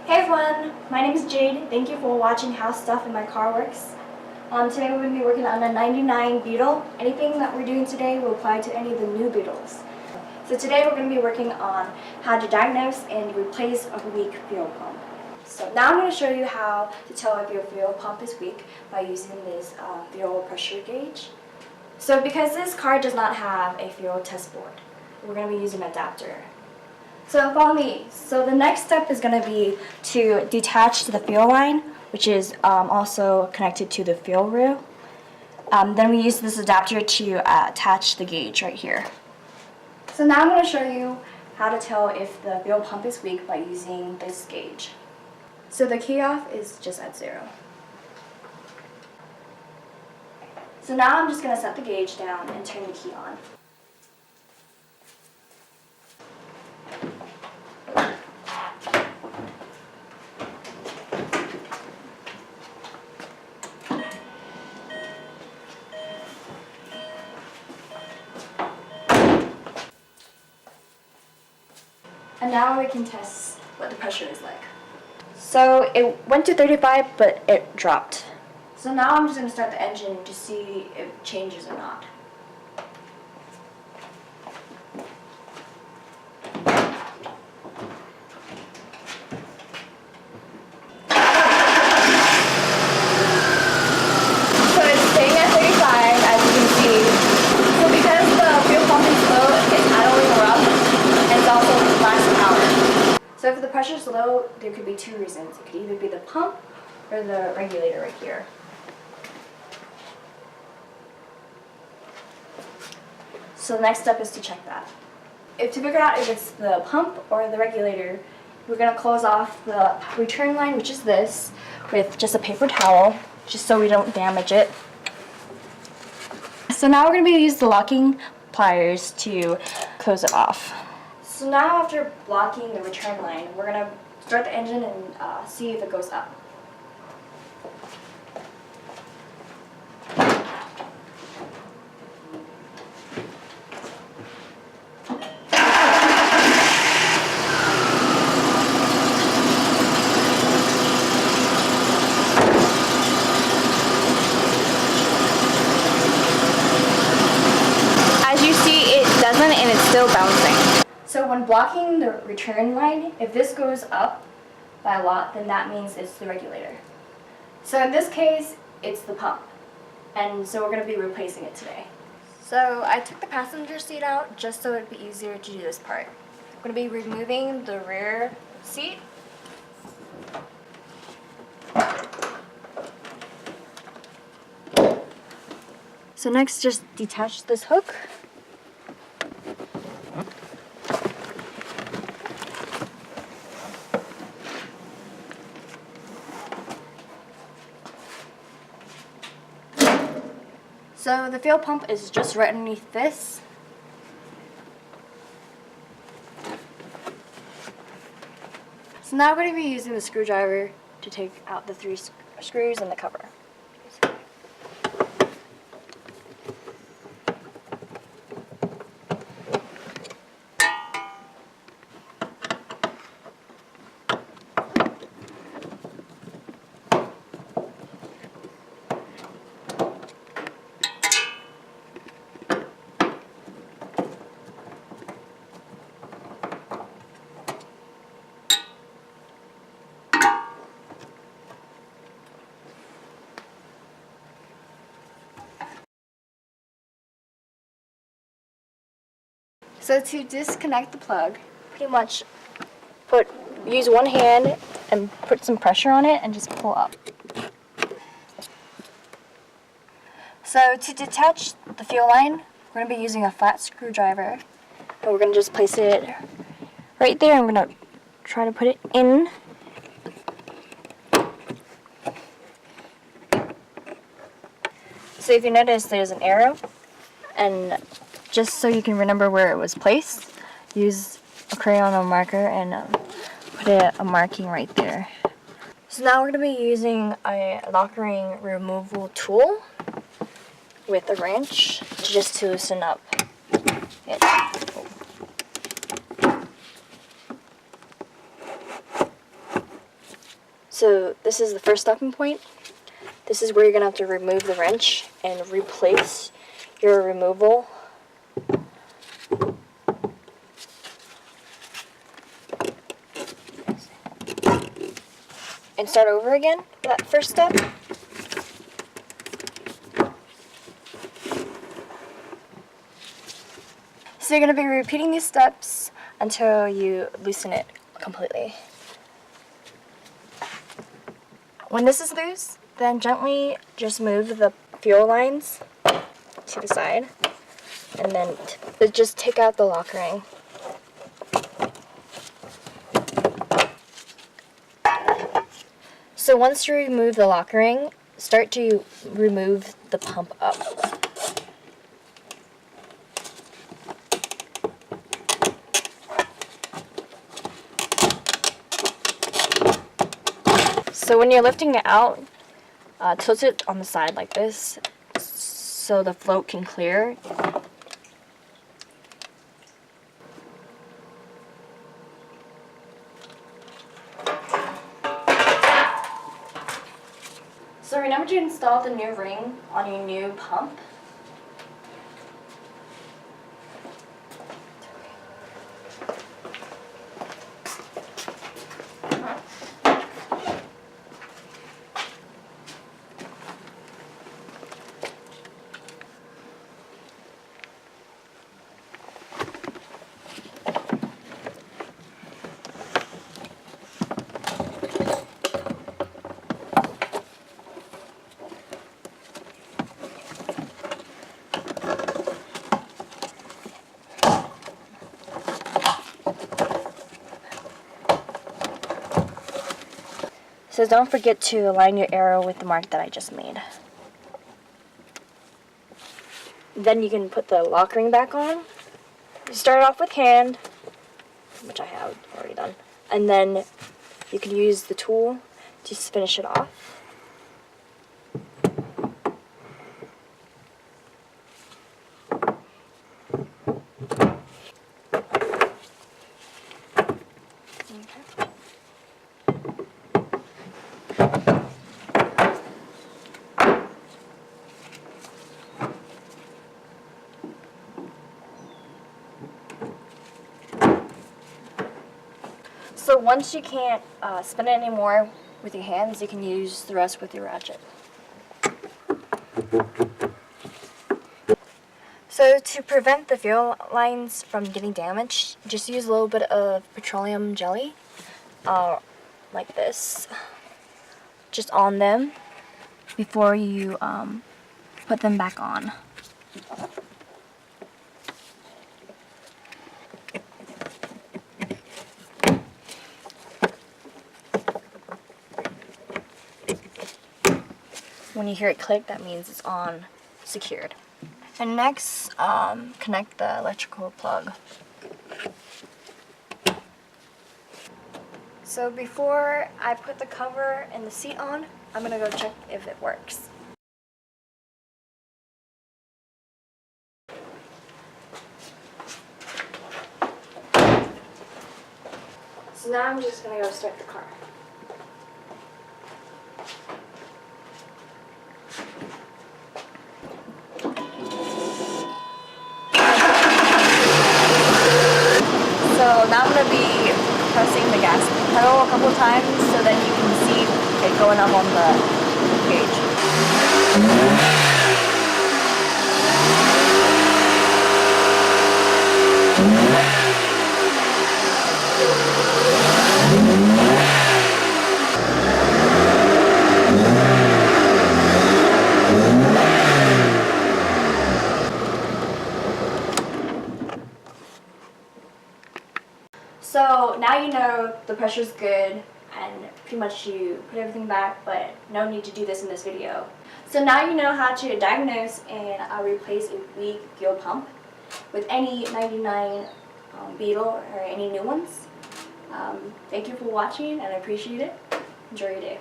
Hey everyone, my name is Jade. Thank you for watching How Stuff in My Car Works. Today we're going to be working on a 99 Beetle. Anything that we're doing today will apply to any of the new Beetles. So today we're going to be working on how to diagnose and replace a weak fuel pump. So now I'm going to show you how to tell if your fuel pump is weak by using this fuel pressure gauge. So because this car does not have a fuel test board, we're going to be using an adapter. So follow me. So the next step is going to be to detach the fuel line, which is also connected to the fuel rail. Then we use this adapter to attach the gauge right here. So now I'm going to show you how to tell if the fuel pump is weak by using this gauge. So the key off is just at 0. So now I'm just going to set the gauge down and turn the key on. And now we can test what the pressure is like. So it went to 35, but it dropped. So now I'm just going to start the engine to see if it changes or not. So it's staying at 35, as you can see. So because the fuel pump is low, it's idling rough, and it's also lacks power. So if the pressure is low, there could be two reasons. It could either be the pump or the regulator right here. So the next step is to check that. To figure out if it's the pump or the regulator, we're going to close off the return line, which is this, with just a paper towel, just so we don't damage it. So now we're going to use the locking pliers to close it off. So now after blocking the return line, we're going to start the engine and see if it goes up. As you see, it doesn't, and it's still bouncing. So when blocking the return line, if this goes up by a lot, then that means it's the regulator. So in this case, it's the pump. And so we're going to be replacing it today. So I took the passenger seat out just so it'd be easier to do this part. I'm going to be removing the rear seat. So next, just detach this hook. So the fuel pump is just right underneath this. So now we're going to be using the screwdriver to take out the 3 screws and the cover. So to disconnect the plug, pretty much use one hand and put some pressure on it and just pull up. So to detach the fuel line, we're going to be using a flat screwdriver. And we're going to just place it right there. I'm going to try to put it in. So if you notice, there's an arrow, and just so you can remember where it was placed, use a crayon or marker and put a marking right there. So now we're going to be using a lock ring removal tool with a wrench just to loosen up it. So this is the first stopping point. This is where you're gonna have to remove the wrench and replace your removal. And start over again for that first step. So you're going to be repeating these steps until you loosen it completely. When this is loose, then gently just move the fuel lines to the side, and then just take out the lock ring. So once you remove the lock ring, start to remove the pump up. So when you're lifting it out, tilt it on the side like this so the float can clear. So remember to install the new ring on your new pump. So don't forget to align your arrow with the mark that I just made. Then you can put the lock ring back on. You start off with hand, which I have already done, and then you can use the tool to finish it off. So once you can't spin it anymore with your hands, you can use the rest with your ratchet. So to prevent the fuel lines from getting damaged, just use a little bit of petroleum jelly, like this, just on them before you put them back on. When you hear it click, that means it's on, secured. And next, connect the electrical plug. So before I put the cover and the seat on, I'm gonna go check if it works. So now I'm just gonna go start the car. So now I'm going to be pressing the gas pedal a couple of times so that you can see it going up on the gauge. So now you know the pressure's good and pretty much you put everything back, but no need to do this in this video. So now you know how to diagnose and replace a weak fuel pump with any 99 Beetle or any new ones. Thank you for watching and I appreciate it. Enjoy your day.